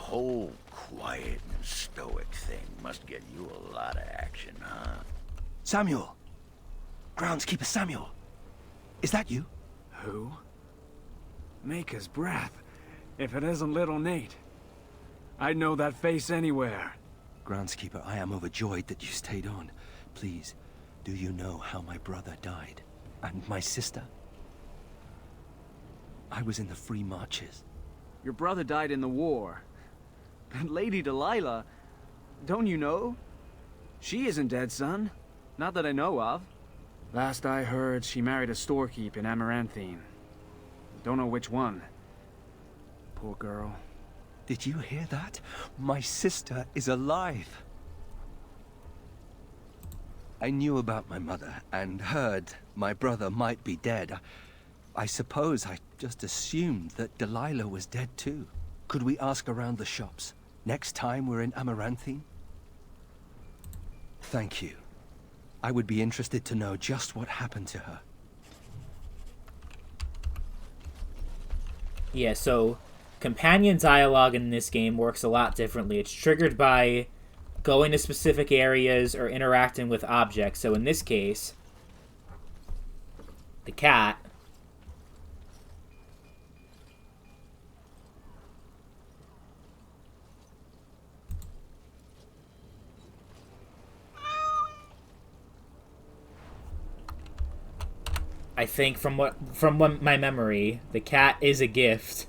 whole quiet and stoic thing must get you a lot of action, huh? Samuel! Groundskeeper Samuel! Is that you? Who? Maker's breath. If it isn't little Nate. I'd know that face anywhere. Groundskeeper, I am overjoyed that you stayed on. Please, do you know how my brother died? And my sister? I was in the Free Marches. Your brother died in the war. And Lady Delilah, don't you know? She isn't dead, son. Not that I know of. Last I heard, she married a storekeep in Amaranthine. Don't know which one. Poor girl. Did you hear that? My sister is alive. I knew about my mother and heard my brother might be dead. I suppose I just assumed that Delilah was dead too. Could we ask around the shops next time we're in Amaranthine? Thank you. I would be interested to know just what happened to her. Yeah, so companion dialogue in this game works a lot differently. It's triggered by going to specific areas or interacting with objects. So in this case, the cat I think from my memory, the cat is a gift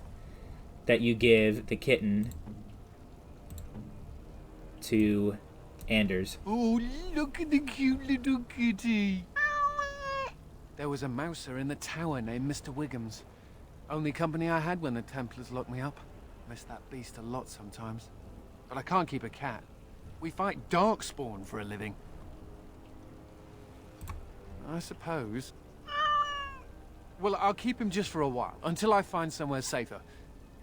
that you give the kitten to Anders. Oh, look at the cute little kitty. There was a mouser in the tower named Mr. Wiggums. Only company I had when the Templars locked me up. Miss that beast a lot sometimes. But I can't keep a cat. We fight darkspawn for a living. I suppose. Well, I'll keep him just for a while, until I find somewhere safer.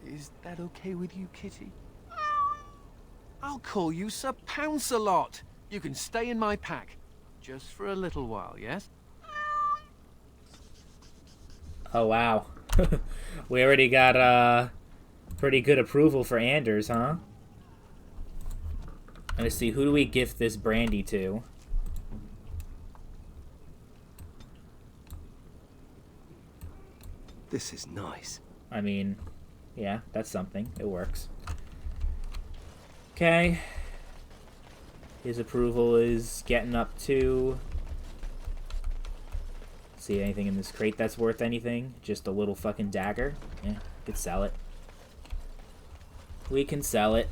Is that okay with you, kitty? I'll call you Sir Pounce-a-Lot. You can stay in my pack. Just for a little while, yes? Oh, wow. We already got pretty good approval for Anders, huh? Let's see, who do we gift this brandy to? This is nice. I mean, yeah, that's something. It works. Okay. His approval is getting up to... See anything in this crate that's worth anything? Just a little fucking dagger? Yeah, could sell it. We can sell it.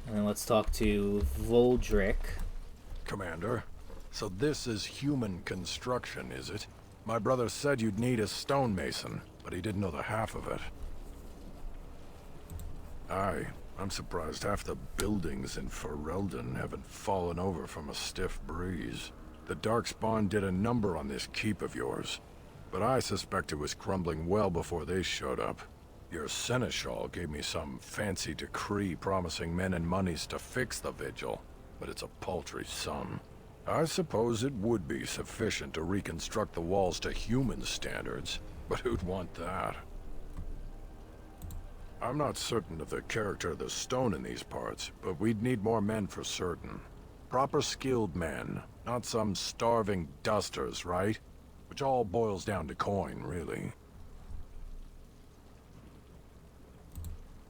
And then let's talk to Voldrick. Commander, so this is human construction, is it? My brother said you'd need a stonemason, but he didn't know the half of it. Aye, I'm surprised half the buildings in Ferelden haven't fallen over from a stiff breeze. The Darkspawn did a number on this keep of yours, but I suspect it was crumbling well before they showed up. Your seneschal gave me some fancy decree promising men and monies to fix the vigil, but it's a paltry sum. I suppose it would be sufficient to reconstruct the walls to human standards, but who'd want that? I'm not certain of the character of the stone in these parts, but we'd need more men for certain. Proper skilled men, not some starving dusters, right? Which all boils down to coin, really.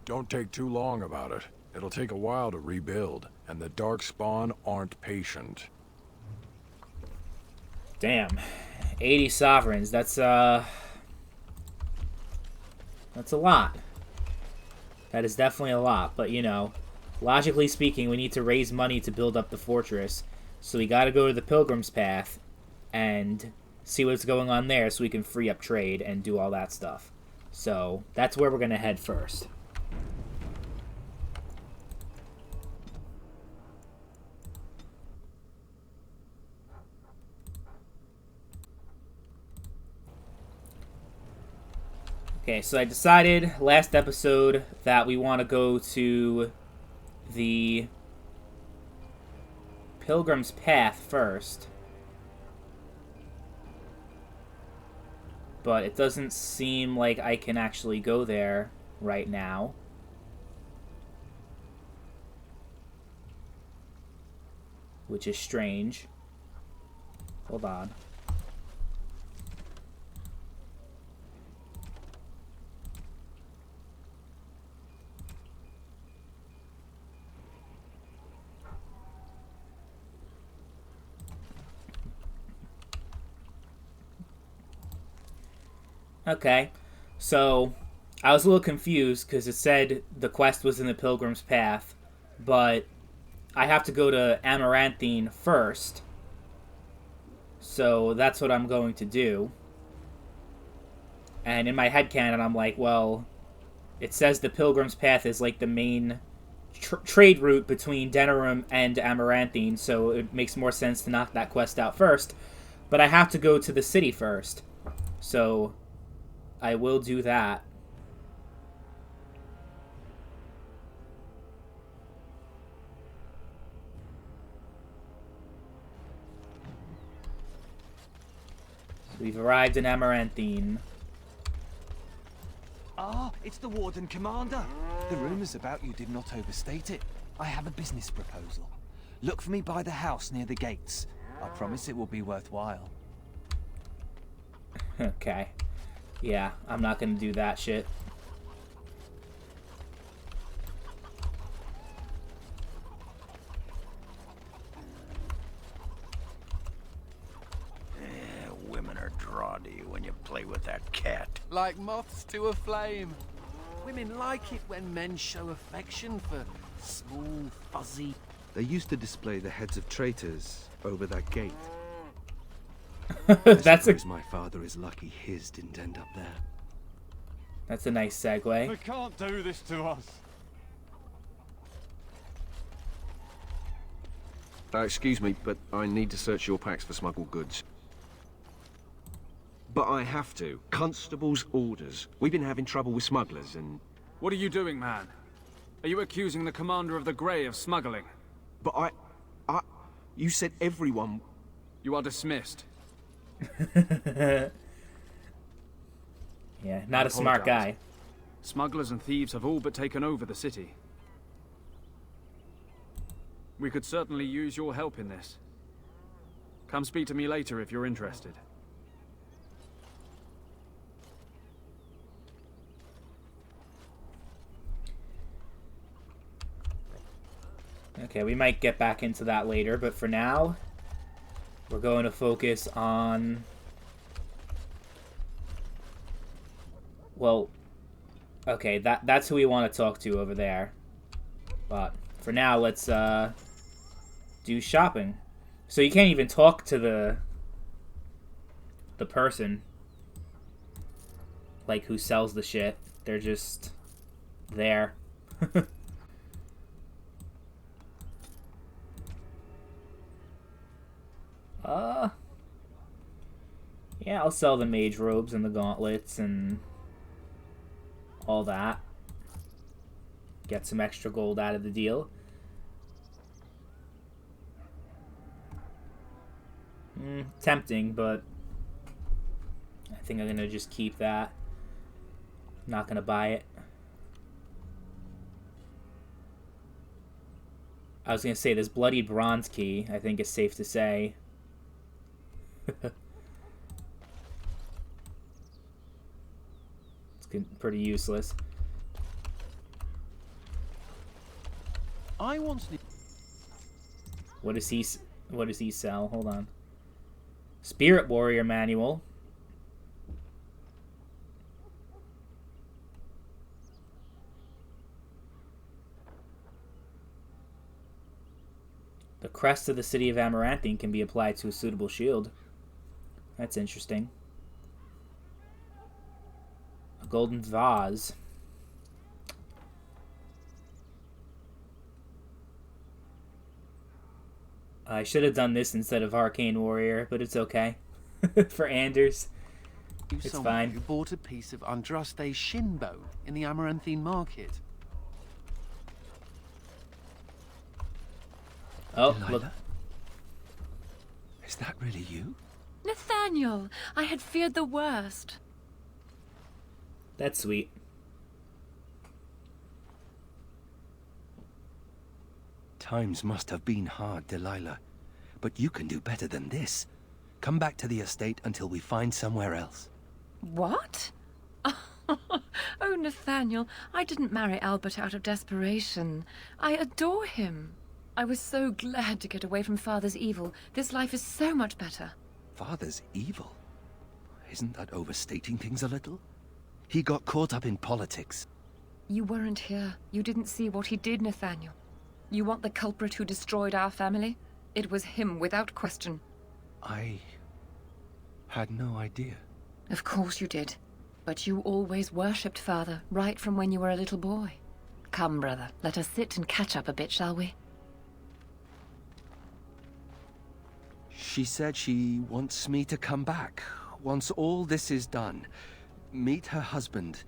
Don't take too long about it. It'll take a while to rebuild, and the Darkspawn aren't patient. Damn. 80 sovereigns. That's a lot. That is definitely a lot. But, you know, logically speaking, we need to raise money to build up the fortress. So we gotta go to the Pilgrim's Path and see what's going on there so we can free up trade and do all that stuff. So that's where we're gonna head first. Okay, so I decided last episode that we want to go to the Pilgrim's Path first. But it doesn't seem like I can actually go there right now. Which is strange. Hold on. Okay, so I was a little confused because it said the quest was in the Pilgrim's Path, but I have to go to Amaranthine first. So that's what I'm going to do. And in my headcanon, I'm like, well, it says the Pilgrim's Path is like the main trade route between Denerim and Amaranthine, so it makes more sense to knock that quest out first. But I have to go to the city first. So I will do that. So we've arrived in Amaranthine. Ah, it's the Warden Commander. The rumors about you did not overstate it. I have a business proposal. Look for me by the house near the gates. I promise it will be worthwhile. Okay. Yeah, I'm not gonna do that shit. Yeah, women are drawn to you when you play with that cat. Like moths to a flame. Women like it when men show affection for small, fuzzy... They used to display the heads of traitors over that gate. That's a my father is lucky his didn't end up there. That's a nice segue. They can't do this to us. Excuse me, but I need to search your packs for smuggled goods. But I have to. Constable's orders. We've been having trouble with smugglers and... What are you doing, man? Are you accusing the commander of the Grey of smuggling? But you said everyone... You are dismissed. Yeah, not a smart guy. Smugglers and thieves have all but taken over the city. We could certainly use your help in this. Come speak to me later if you're interested. Okay, we might get back into that later, but for now, we're going to focus on... Well, okay, that's who we want to talk to over there. But for now, let's do shopping. So you can't even talk to the person, like, who sells the shit. They're just there. Yeah, I'll sell the mage robes and the gauntlets and all that. Get some extra gold out of the deal. Tempting, but I think I'm gonna just keep that. Not gonna buy it. I was gonna say this bloodied bronze key, I think is safe to say. It's pretty useless. I once knew... What does he sell? Hold on. Spirit Warrior Manual. The crest of the city of Amaranthine can be applied to a suitable shield. That's interesting. A golden vase. I should have done this instead of Arcane Warrior, but it's okay. For Anders, it's fine. You bought a piece of Andraste's shin bone in the Amaranthine market. Oh, Delilah? look. Is that really you? Nathaniel, I had feared the worst. That's sweet. Times must have been hard, Delilah. But you can do better than this. Come back to the estate until we find somewhere else. What? Oh, Nathaniel, I didn't marry Albert out of desperation. I adore him. I was so glad to get away from Father's evil. This life is so much better. Father's evil? Isn't that overstating things a little? He got caught up in politics. You weren't here. You didn't see what he did, Nathaniel. You want the culprit who destroyed our family? It was him, without question. I had no idea. Of course you did. But you always worshipped Father, right from when you were a little boy. Come, brother, let us sit and catch up a bit, shall we? She said she wants me to come back. Once all this is done, meet her husband.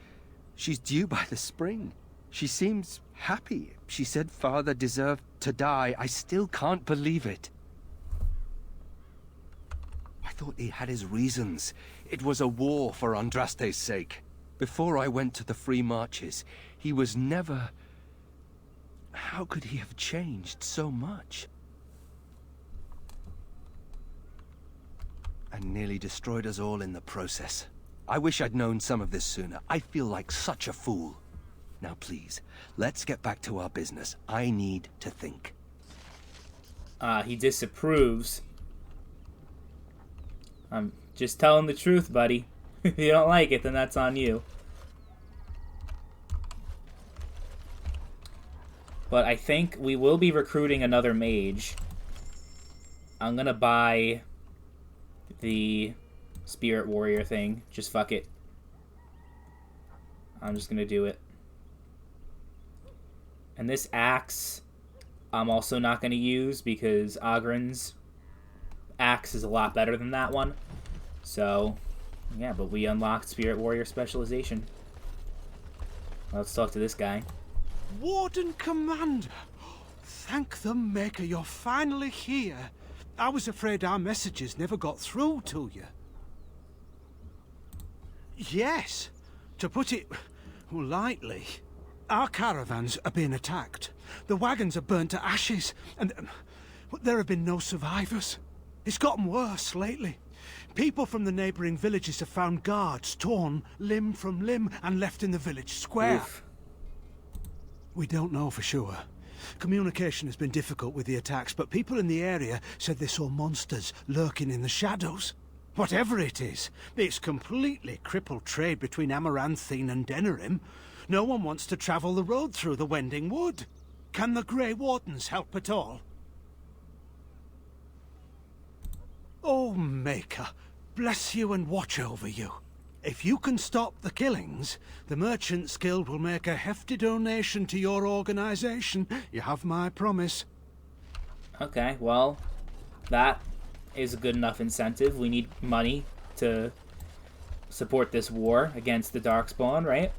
She's due by the spring. She seems happy. She said Father deserved to die. I still can't believe it. I thought he had his reasons. It was a war for Andraste's sake. Before I went to the Free Marches, he was never... How could he have changed so much? And nearly destroyed us all in the process. I wish I'd known some of this sooner. I feel like such a fool. Now please, let's get back to our business. I need to think. He disapproves. I'm just telling the truth, buddy. If you don't like it, then that's on you. But I think we will be recruiting another mage. I'm gonna buy the Spirit Warrior thing. Just fuck it. I'm just gonna do it. And this axe, I'm also not gonna use because Ogren's axe is a lot better than that one. So, yeah, but we unlocked Spirit Warrior specialization. Let's talk to this guy. Warden Commander! Thank the Maker you're finally here. I was afraid our messages never got through to you. Yes, to put it lightly, our caravans are being attacked. The wagons are burnt to ashes, and there have been no survivors. It's gotten worse lately. People from the neighboring villages have found guards torn limb from limb and left in the village square. Oof. We don't know for sure. Communication has been difficult with the attacks, but people in the area said they saw monsters lurking in the shadows. Whatever it is, it's completely crippled trade between Amaranthine and Denerim. No one wants to travel the road through the Wending Wood. Can the Grey Wardens help at all? Oh, Maker, bless you and watch over you. If you can stop the killings, the Merchants Guild will make a hefty donation to your organization. You have my promise. Okay, well, that is a good enough incentive. We need money to support this war against the Darkspawn, right?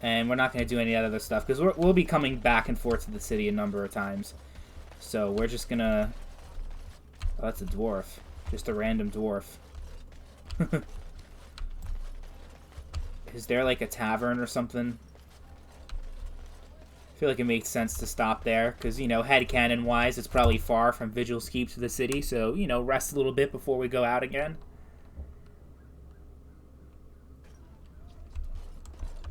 And we're not going to do any other stuff, because we'll be coming back and forth to the city a number of times. So we're just going to... Oh, that's a dwarf. Just a random dwarf. Is there like a tavern or something? I feel like it makes sense to stop there, because, you know, headcanon-wise, it's probably far from Vigil's Keep to the city, so, you know, rest a little bit before we go out again.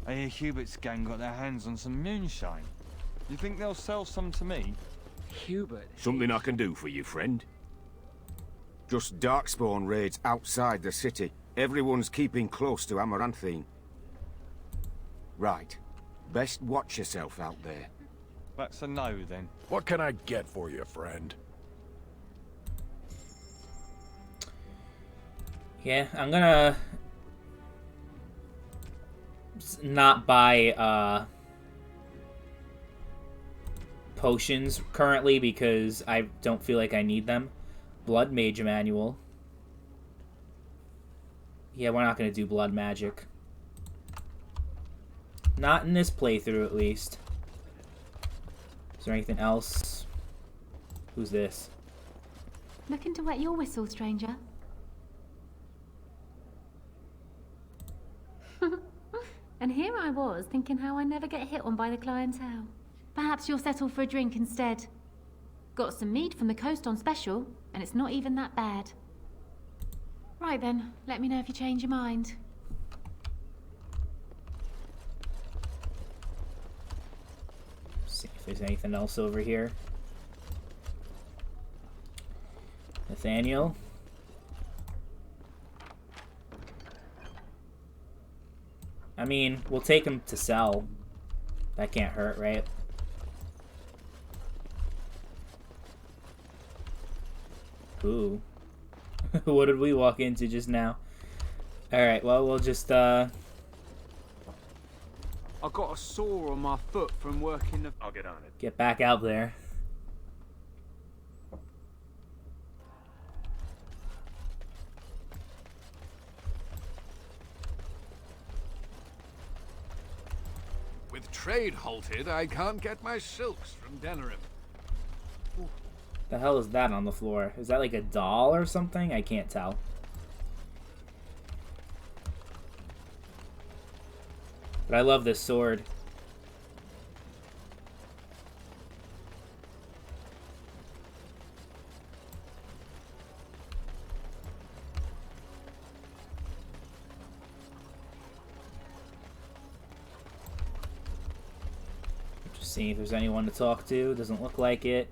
I hear Hubert's gang got their hands on some moonshine. You think they'll sell some to me? Hubert. Something I can do for you, friend? Just Darkspawn raids outside the city. Everyone's keeping close to Amaranthine. Right. Best watch yourself out there. That's a no, then. What can I get for you, friend? Yeah, I'm gonna not buy potions currently because I don't feel like I need them. Blood Mage Manual. Yeah, we're not gonna do blood magic. Not in this playthrough, at least. Is there anything else? Who's this? Looking to wet your whistle, stranger? And here I was, thinking how I never get hit on by the clientele. Perhaps you'll settle for a drink instead. Got some mead from the coast on special, and it's not even that bad. Right then, let me know if you change your mind. See if there's anything else over here. Nathaniel? I mean, we'll take him to sell. That can't hurt, right? Ooh. What did we walk into just now? Alright, well, we'll just, I got a sore on my foot from working the... I'll get on it. get back out there. With trade halted, I can't get my silks from Denerim. The hell is that on the floor? Is that like a doll or something? I can't tell. But I love this sword. Just seeing if there's anyone to talk to. Doesn't look like it.